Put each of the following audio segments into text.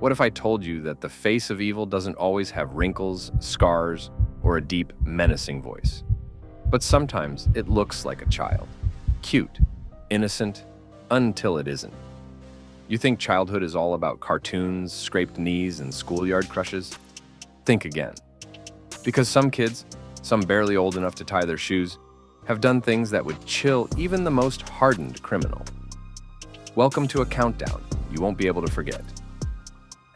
What if I told you that the face of evil doesn't always have wrinkles, scars, or a deep, menacing voice? But sometimes it looks like a child. Cute, innocent, until it isn't. You think childhood is all about cartoons, scraped knees, and schoolyard crushes? Think again. Because some kids, some barely old enough to tie their shoes, have done things that would chill even the most hardened criminal. Welcome to a countdown you won't be able to forget.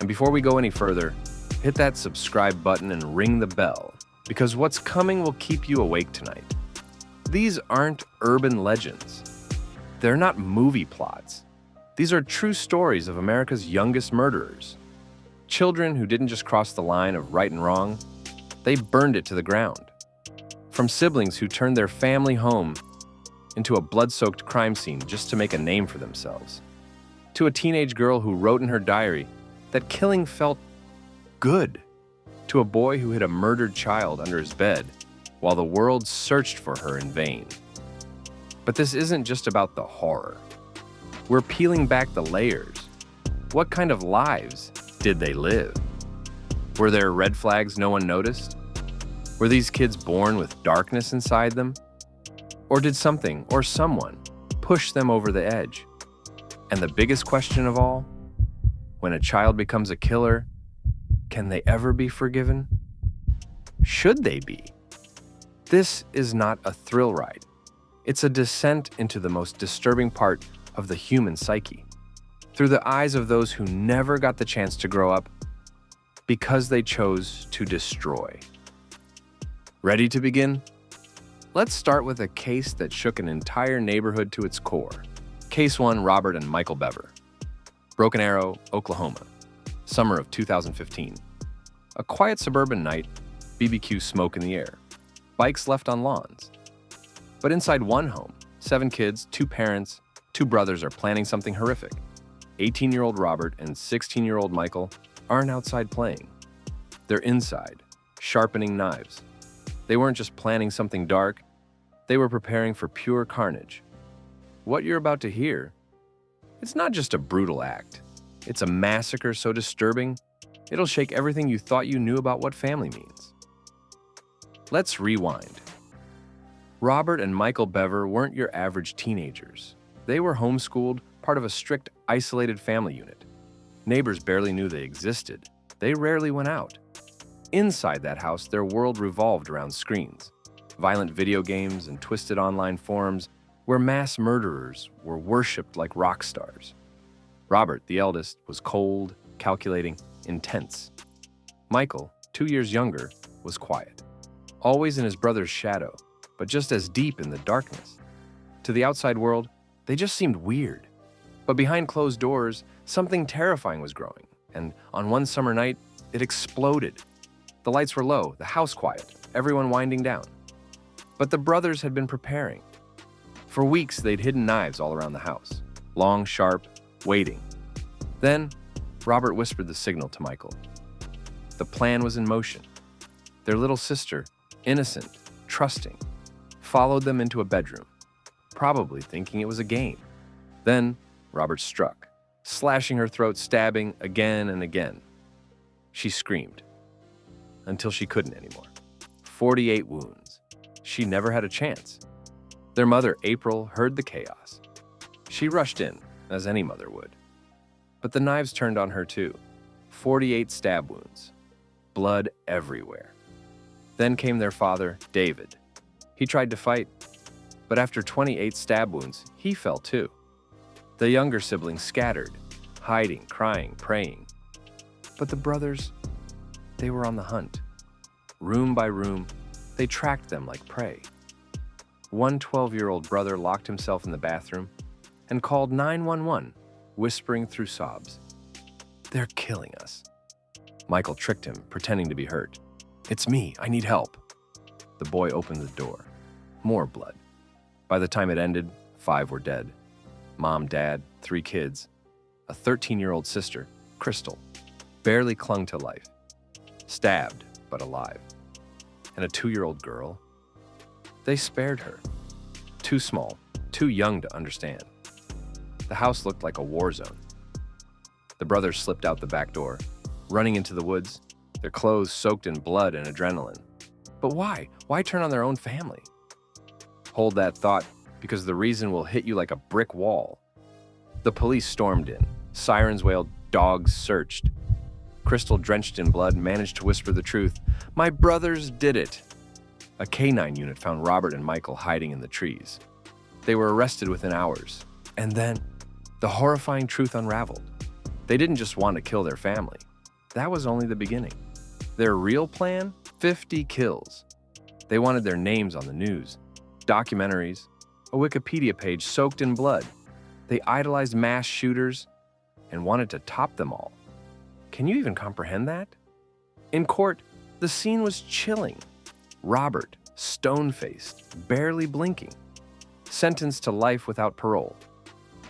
And before we go any further, hit that subscribe button and ring the bell, because what's coming will keep you awake tonight. These aren't urban legends. They're not movie plots. These are true stories of America's youngest murderers. Children who didn't just cross the line of right and wrong, they burned it to the ground. From siblings who turned their family home into a blood-soaked crime scene just to make a name for themselves, to a teenage girl who wrote in her diary that killing felt good, to a boy who hid a murdered child under his bed while the world searched for her in vain. But this isn't just about the horror. We're peeling back the layers. What kind of lives did they live? Were there red flags no one noticed? Were these kids born with darkness inside them? Or did something or someone push them over the edge? And the biggest question of all, when a child becomes a killer, can they ever be forgiven? Should they be? This is not a thrill ride. It's a descent into the most disturbing part of the human psyche, through the eyes of those who never got the chance to grow up because they chose to destroy. Ready to begin? Let's start with a case that shook an entire neighborhood to its core. Case 1, Robert and Michael Bever. Broken Arrow, Oklahoma. Summer of 2015. A quiet suburban night, BBQ smoke in the air. Bikes left on lawns. But inside one home, 7 kids, 2 parents, 2 brothers are planning something horrific. 18-year-old Robert and 16-year-old Michael aren't outside playing. They're inside, sharpening knives. They weren't just planning something dark, they were preparing for pure carnage. What you're about to hear, it's not just a brutal act. It's a massacre so disturbing, it'll shake everything you thought you knew about what family means. Let's rewind. Robert and Michael Bever weren't your average teenagers. They were homeschooled, part of a strict, isolated family unit. Neighbors barely knew they existed. They rarely went out. Inside that house, their world revolved around screens, violent video games, and twisted online forums where mass murderers were worshipped like rock stars. Robert, the eldest, was cold, calculating, intense. Michael, 2 years younger, was quiet, always in his brother's shadow, but just as deep in the darkness. To the outside world, they just seemed weird. But behind closed doors, something terrifying was growing, and on one summer night, it exploded. The lights were low, the house quiet, everyone winding down. But the brothers had been preparing. For weeks, they'd hidden knives all around the house, long, sharp, waiting. Then, Robert whispered the signal to Michael. The plan was in motion. Their little sister, innocent, trusting, followed them into a bedroom, probably thinking it was a game. Then, Robert struck, slashing her throat, stabbing again and again. She screamed, until she couldn't anymore. 48 wounds. She never had a chance. Their mother, April, heard the chaos. She rushed in, as any mother would. But the knives turned on her too. 48 stab wounds. Blood everywhere. Then came their father, David. He tried to fight, but after 28 stab wounds, he fell too. The younger siblings scattered, hiding, crying, praying. But the brothers, they were on the hunt. Room by room, they tracked them like prey. One 12-year-old brother locked himself in the bathroom and called 911, whispering through sobs. "They're killing us." Michael tricked him, pretending to be hurt. "It's me, I need help." The boy opened the door. More blood. By the time it ended, 5 were dead. Mom, dad, 3 kids. A 13-year-old sister, Crystal, barely clung to life. Stabbed, but alive. And a 2-year-old girl. They spared her. Too small, too young to understand. The house looked like a war zone. The The brothers slipped out the back door, running into the woods, their clothes soaked in blood and adrenaline. But why? Why turn on their own family? Hold that thought, because the reason will hit you like a brick wall. The police stormed in. Sirens wailed, dogs searched. Crystal, drenched in blood, managed to whisper the truth. My brothers did it. A K-9 unit found Robert and Michael hiding in the trees. They were arrested within hours. And then, the horrifying truth unraveled. They didn't just want to kill their family. That was only the beginning. Their real plan? 50 kills. They wanted their names on the news, documentaries, a Wikipedia page soaked in blood. They idolized mass shooters and wanted to top them all. Can you even comprehend that? In court, the scene was chilling. Robert, stone-faced, barely blinking, sentenced to life without parole.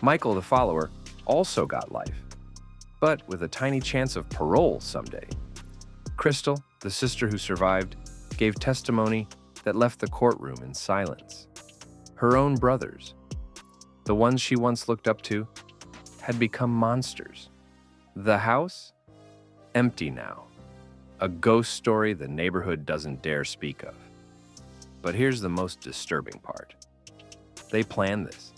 Michael, the follower, also got life, but with a tiny chance of parole someday. Crystal, the sister who survived, gave testimony that left the courtroom in silence. Her own brothers, the ones she once looked up to, had become monsters. The house? Empty now. A ghost story the neighborhood doesn't dare speak of. But here's the most disturbing part. They planned this.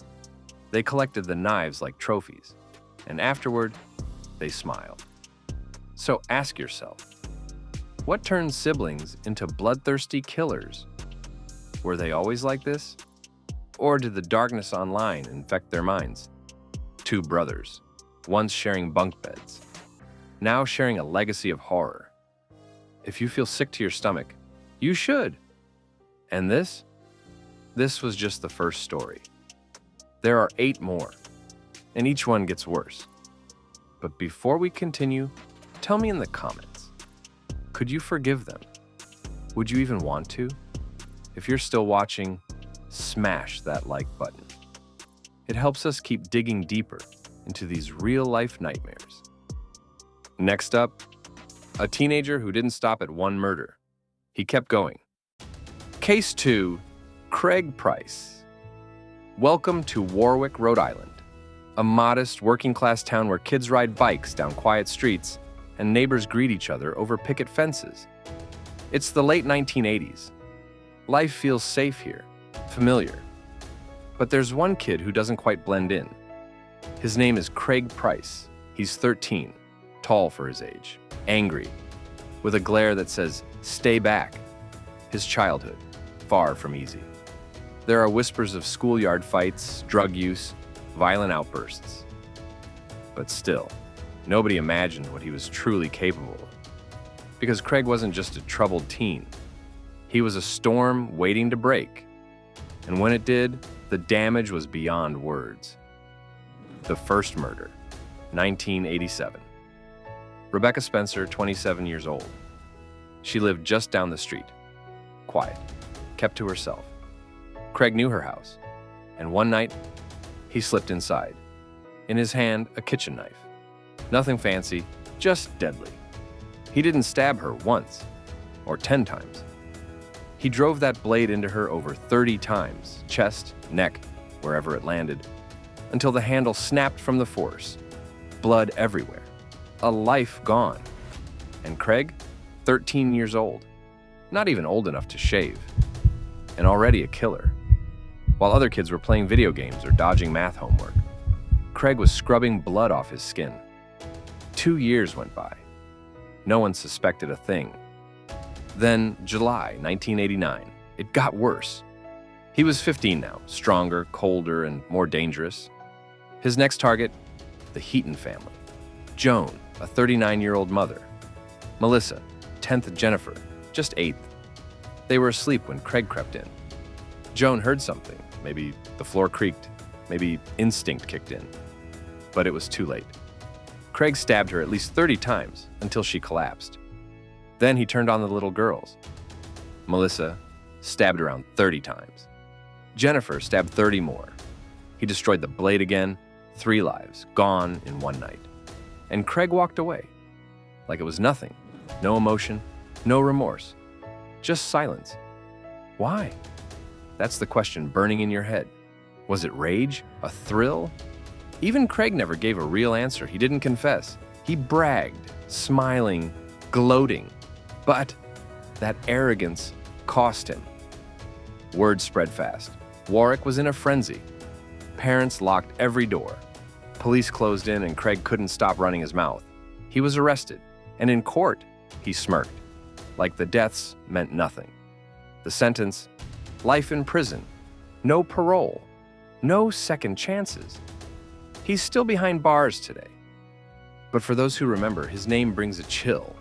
They collected the knives like trophies, and afterward, they smiled. So ask yourself, what turns siblings into bloodthirsty killers? Were they always like this? Or did the darkness online infect their minds? Two brothers, once sharing bunk beds, now sharing a legacy of horror. If you feel sick to your stomach, you should. And this was just the first story. There are 8 more, and each one gets worse. But before we continue, tell me in the comments, could you forgive them? Would you even want to? If you're still watching, smash that like button. It helps us keep digging deeper into these real-life nightmares. Next up, a teenager who didn't stop at one murder. He kept going. Case 2, Craig Price. Welcome to Warwick, Rhode Island, a modest, working-class town where kids ride bikes down quiet streets and neighbors greet each other over picket fences. It's the late 1980s. Life feels safe here, familiar. But there's one kid who doesn't quite blend in. His name is Craig Price. He's 13, tall for his age, angry, with a glare that says, "Stay back." His childhood, far from easy. There are whispers of schoolyard fights, drug use, violent outbursts. But still, nobody imagined what he was truly capable of. Because Craig wasn't just a troubled teen. He was a storm waiting to break. And when it did, the damage was beyond words. The first murder, 1987. Rebecca Spencer, 27 years old. She lived just down the street. Quiet, kept to herself. Craig knew her house, and one night, he slipped inside. In his hand, a kitchen knife. Nothing fancy, just deadly. He didn't stab her once, or 10 times. He drove that blade into her over 30 times, chest, neck, wherever it landed, until the handle snapped from the force. Blood everywhere. A life gone. And Craig, 13 years old, not even old enough to shave, and already a killer. While other kids were playing video games or dodging math homework, Craig was scrubbing blood off his skin. 2 years went by. No one suspected a thing. Then, July 1989, it got worse. He was 15 now, stronger, colder, and more dangerous. His next target, the Heaton family. Joan, a 39-year-old mother. Melissa, 10th Jennifer, just 8th. They were asleep when Craig crept in. Joan heard something. Maybe the floor creaked. Maybe instinct kicked in. But it was too late. Craig stabbed her at least 30 times until she collapsed. Then he turned on the little girls. Melissa stabbed around 30 times. Jennifer stabbed 30 more. He destroyed the blade again, 3 lives, gone in one night. And Craig walked away, like it was nothing. No emotion, no remorse, just silence. Why? That's the question burning in your head. Was it rage? A thrill? Even Craig never gave a real answer. He didn't confess. He bragged, smiling, gloating, but that arrogance cost him. Word spread fast. Warwick was in a frenzy. Parents locked every door. Police closed in and Craig couldn't stop running his mouth. He was arrested, and in court, he smirked, like the deaths meant nothing. The sentence: life in prison, no parole, no second chances. He's still behind bars today. But for those who remember, his name brings a chill.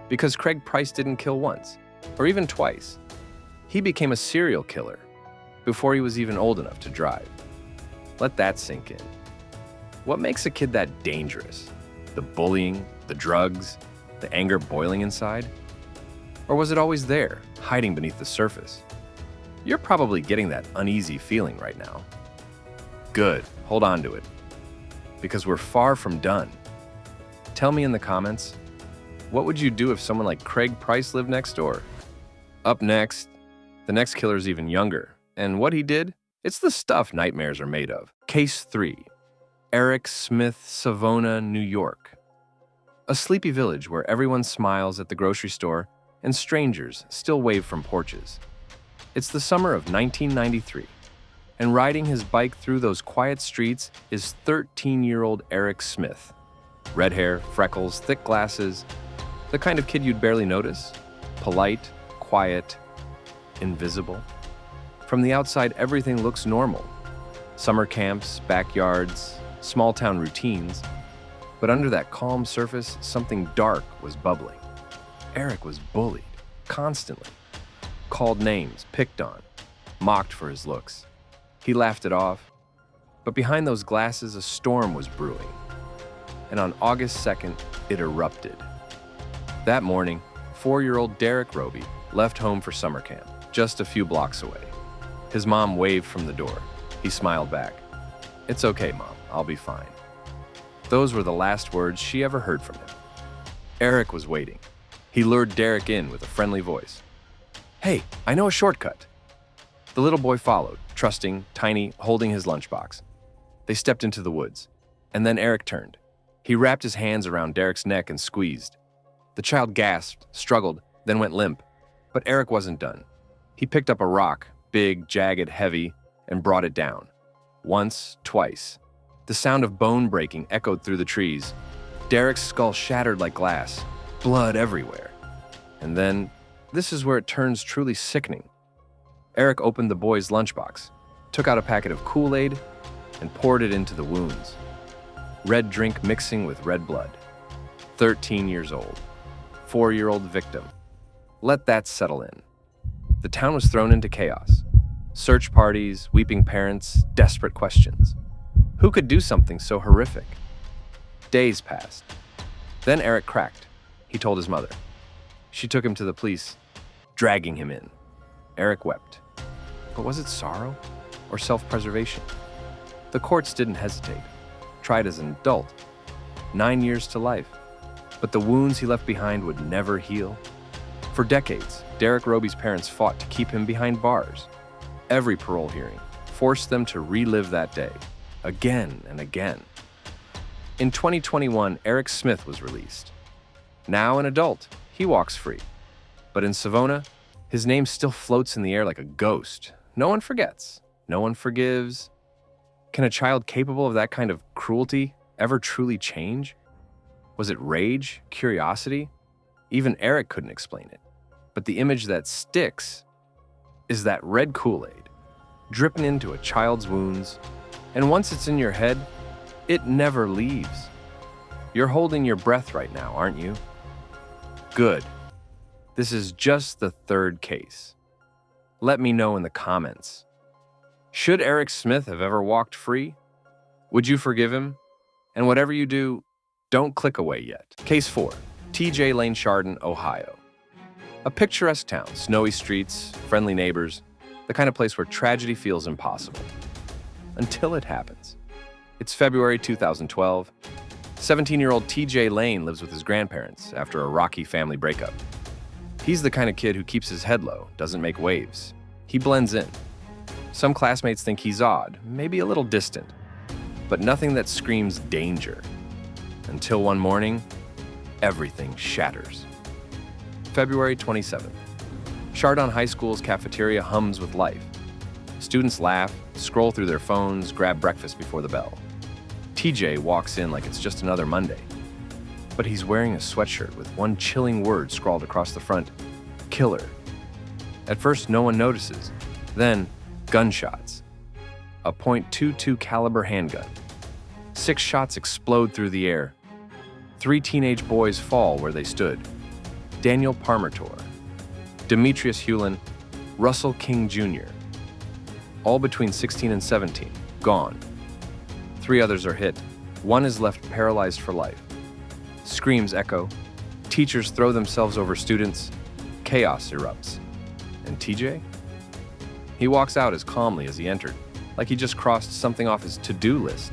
Because Craig Price didn't kill once, or even twice. He became a serial killer before he was even old enough to drive. Let that sink in. What makes a kid that dangerous? The bullying, the drugs, the anger boiling inside? Or was it always there, hiding beneath the surface? You're probably getting that uneasy feeling right now. Good, hold on to it. Because we're far from done. Tell me in the comments, what would you do if someone like Craig Price lived next door? Up next, the next killer's even younger. And what he did? It's the stuff nightmares are made of. Case 3. Eric Smith, Savona, New York. A sleepy village where everyone smiles at the grocery store and strangers still wave from porches. It's the summer of 1993, and riding his bike through those quiet streets is 13-year-old Eric Smith. Red hair, freckles, thick glasses, the kind of kid you'd barely notice. Polite, quiet, invisible. From the outside, everything looks normal. Summer camps, backyards, small-town routines. But under that calm surface, something dark was bubbling. Eric was bullied, constantly. Called names, picked on, mocked for his looks. He laughed it off. But behind those glasses, a storm was brewing. And on August 2nd, it erupted. That morning, 4-year-old Derek Roby left home for summer camp, just a few blocks away. His mom waved from the door. He smiled back. "It's okay, Mom, I'll be fine." Those were the last words she ever heard from him. Eric was waiting. He lured Derek in with a friendly voice. "Hey, I know a shortcut." The little boy followed, trusting, tiny, holding his lunchbox. They stepped into the woods, and then Eric turned. He wrapped his hands around Derek's neck and squeezed. The child gasped, struggled, then went limp. But Eric wasn't done. He picked up a rock, big, jagged, heavy, and brought it down. Once, twice. The sound of bone breaking echoed through the trees. Derek's skull shattered like glass, blood everywhere. And then, this is where it turns truly sickening. Eric opened the boy's lunchbox, took out a packet of Kool-Aid, and poured it into the wounds. Red drink mixing with red blood. 13 years old. 4-year-old victim. Let that settle in. The town was thrown into chaos. Search parties, weeping parents, desperate questions. Who could do something so horrific? Days passed. Then Eric cracked. He told his mother. She took him to the police, dragging him in. Eric wept. But was it sorrow or self-preservation? The courts didn't hesitate. Tried as an adult. 9 years to life. But the wounds he left behind would never heal. For decades, Derek Roby's parents fought to keep him behind bars. Every parole hearing forced them to relive that day, again and again. In 2021, Eric Smith was released. Now an adult, he walks free. But in Savona, his name still floats in the air like a ghost. No one forgets. No one forgives. Can a child capable of that kind of cruelty ever truly change? Was it rage? Curiosity? Even Eric couldn't explain it. But the image that sticks is that red Kool-Aid, dripping into a child's wounds, and once it's in your head, it never leaves. You're holding your breath right now, aren't you? Good. This is just the third case. Let me know in the comments. Should Eric Smith have ever walked free? Would you forgive him? And whatever you do, don't click away yet. Case 4, TJ Lane, Chardon, Ohio. A picturesque town, snowy streets, friendly neighbors, the kind of place where tragedy feels impossible. Until it happens. It's February 2012. 17-year-old TJ Lane lives with his grandparents after a rocky family breakup. He's the kind of kid who keeps his head low, doesn't make waves. He blends in. Some classmates think he's odd, maybe a little distant, but nothing that screams danger. Until one morning, everything shatters. February 27th. Chardon High School's cafeteria hums with life. Students laugh, scroll through their phones, grab breakfast before the bell. TJ walks in like it's just another Monday. But he's wearing a sweatshirt with one chilling word scrawled across the front: killer. At first, no one notices. Then, gunshots. A .22 caliber handgun. 6 shots explode through the air. 3 teenage boys fall where they stood. Daniel Parmertor, Demetrius Hewlin, Russell King Jr. All between 16 and 17, gone. 3 others are hit. 1 is left paralyzed for life. Screams echo. Teachers throw themselves over students. Chaos erupts. And TJ? He walks out as calmly as he entered, like he just crossed something off his to-do list.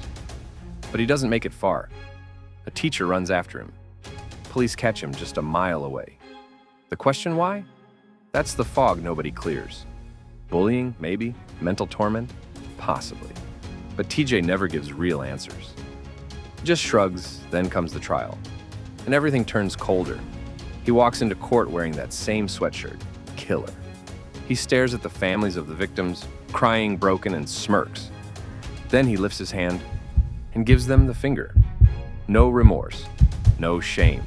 But he doesn't make it far. A teacher runs after him. Police catch him just a mile away. The question why? That's the fog nobody clears. Bullying, maybe? Mental torment? Possibly. But TJ never gives real answers. He just shrugs, then comes the trial. And everything turns colder. He walks into court wearing that same sweatshirt. Killer. He stares at the families of the victims, crying, broken, and smirks. Then he lifts his hand and gives them the finger. No remorse, no shame.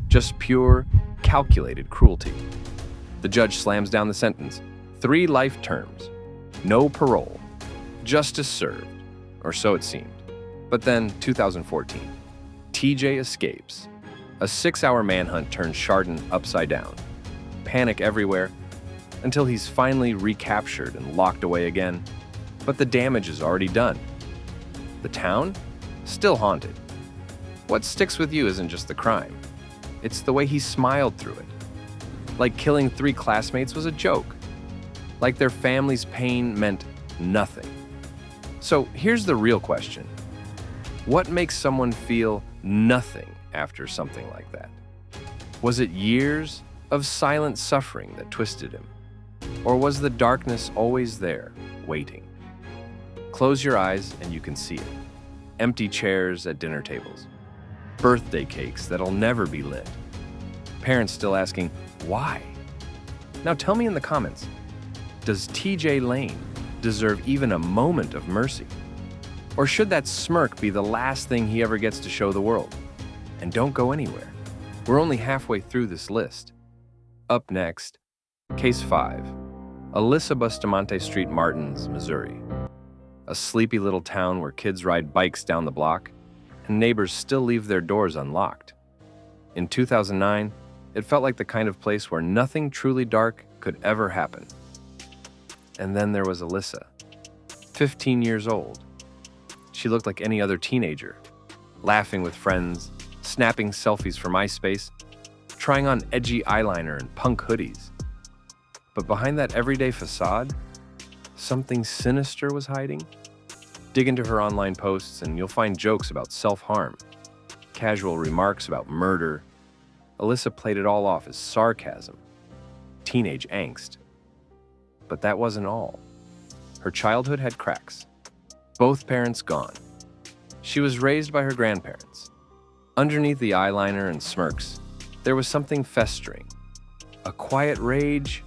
Just pure, calculated cruelty. The judge slams down the sentence. 3 life terms. No parole. Justice served. Or so it seemed. But then, 2014. TJ escapes. A 6-hour manhunt turns Chardon upside down. Panic everywhere, until he's finally recaptured and locked away again. But the damage is already done. The town? Still haunted. What sticks with you isn't just the crime. It's the way he smiled through it. Like killing 3 classmates was a joke. Like their family's pain meant nothing. So here's the real question. What makes someone feel nothing after something like that? Was it years of silent suffering that twisted him? Or was the darkness always there, waiting? Close your eyes and you can see it. Empty chairs at dinner tables. Birthday cakes that'll never be lit. Parents still asking, why? Now tell me in the comments, does TJ Lane deserve even a moment of mercy? Or should that smirk be the last thing he ever gets to show the world? And don't go anywhere. We're only halfway through this list. Up next, Case 5, Alyssa Bustamante Street, Martins, Missouri. A sleepy little town where kids ride bikes down the block and neighbors still leave their doors unlocked. In 2009, it felt like the kind of place where nothing truly dark could ever happen. And then there was Alyssa, 15 years old. She looked like any other teenager, laughing with friends, snapping selfies for MySpace, trying on edgy eyeliner and punk hoodies. But behind that everyday facade, something sinister was hiding. Dig into her online posts and you'll find jokes about self-harm, casual remarks about murder. Alyssa played it all off as sarcasm, teenage angst. But that wasn't all. Her childhood had cracks. Both parents gone. She was raised by her grandparents. Underneath the eyeliner and smirks, there was something festering. A quiet rage.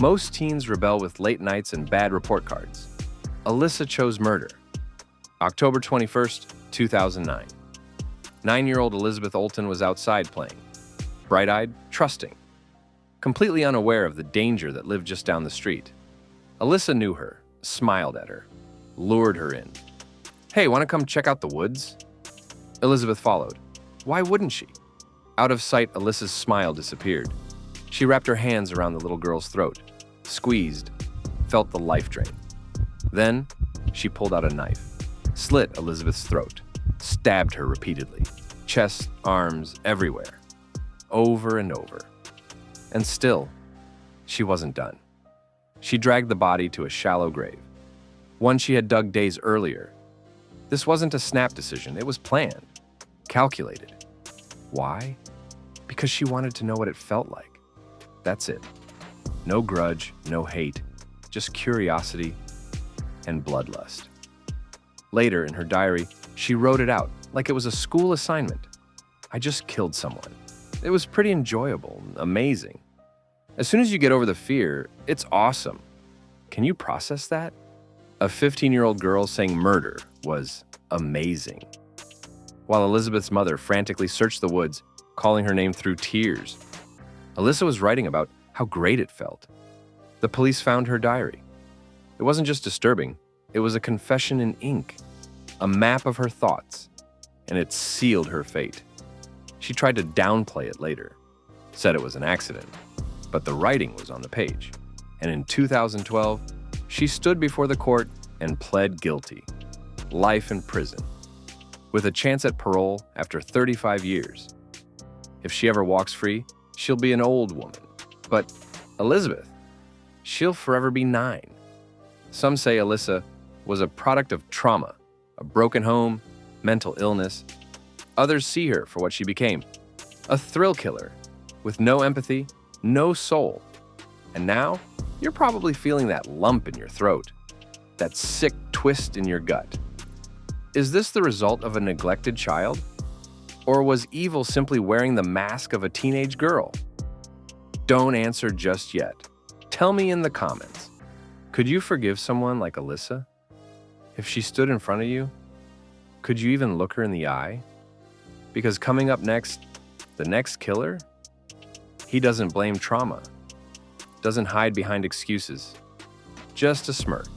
Most teens rebel with late nights and bad report cards. Alyssa chose murder. October 21st, 2009. 9-year-old Elizabeth Olton was outside playing. Bright-eyed, trusting. Completely unaware of the danger that lived just down the street. Alyssa knew her, smiled at her, lured her in. Hey, want to come check out the woods? Elizabeth followed. Why wouldn't she? Out of sight, Alyssa's smile disappeared. She wrapped her hands around the little girl's throat, squeezed, felt the life drain. Then, she pulled out a knife, slit Elizabeth's throat, stabbed her repeatedly, chest, arms, everywhere, over and over. And still, she wasn't done. She dragged the body to a shallow grave, one she had dug days earlier. This wasn't a snap decision, it was planned, calculated. Why? Because she wanted to know what it felt like. That's it. No grudge, no hate, just curiosity and bloodlust. Later, in her diary, she wrote it out, like it was a school assignment. I just killed someone. It was pretty enjoyable, amazing. As soon as you get over the fear, it's awesome. Can you process that? A 15-year-old girl saying murder was amazing. While Elizabeth's mother frantically searched the woods, calling her name through tears, Alyssa was writing about how great it felt. The police found her diary. It wasn't just disturbing, it was a confession in ink, a map of her thoughts, and it sealed her fate. She tried to downplay it later, said it was an accident, but the writing was on the page. And in 2012, she stood before the court and pled guilty. Life in prison, with a chance at parole after 35 years. If she ever walks free, she'll be an old woman. But Elizabeth, she'll forever be 9. Some say Alyssa was a product of trauma, a broken home, mental illness. Others see her for what she became, a thrill killer with no empathy, no soul. And now, you're probably feeling that lump in your throat, that sick twist in your gut. Is this the result of a neglected child? Or was evil simply wearing the mask of a teenage girl? Don't answer just yet. Tell me in the comments. Could you forgive someone like Alyssa? If she stood in front of you, could you even look her in the eye? Because coming up next, the next killer, he doesn't blame trauma, doesn't hide behind excuses, just a smirk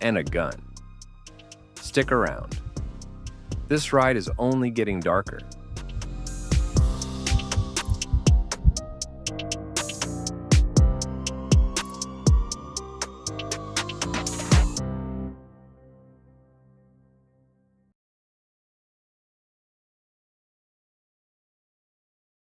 and a gun. Stick around. This ride is only getting darker.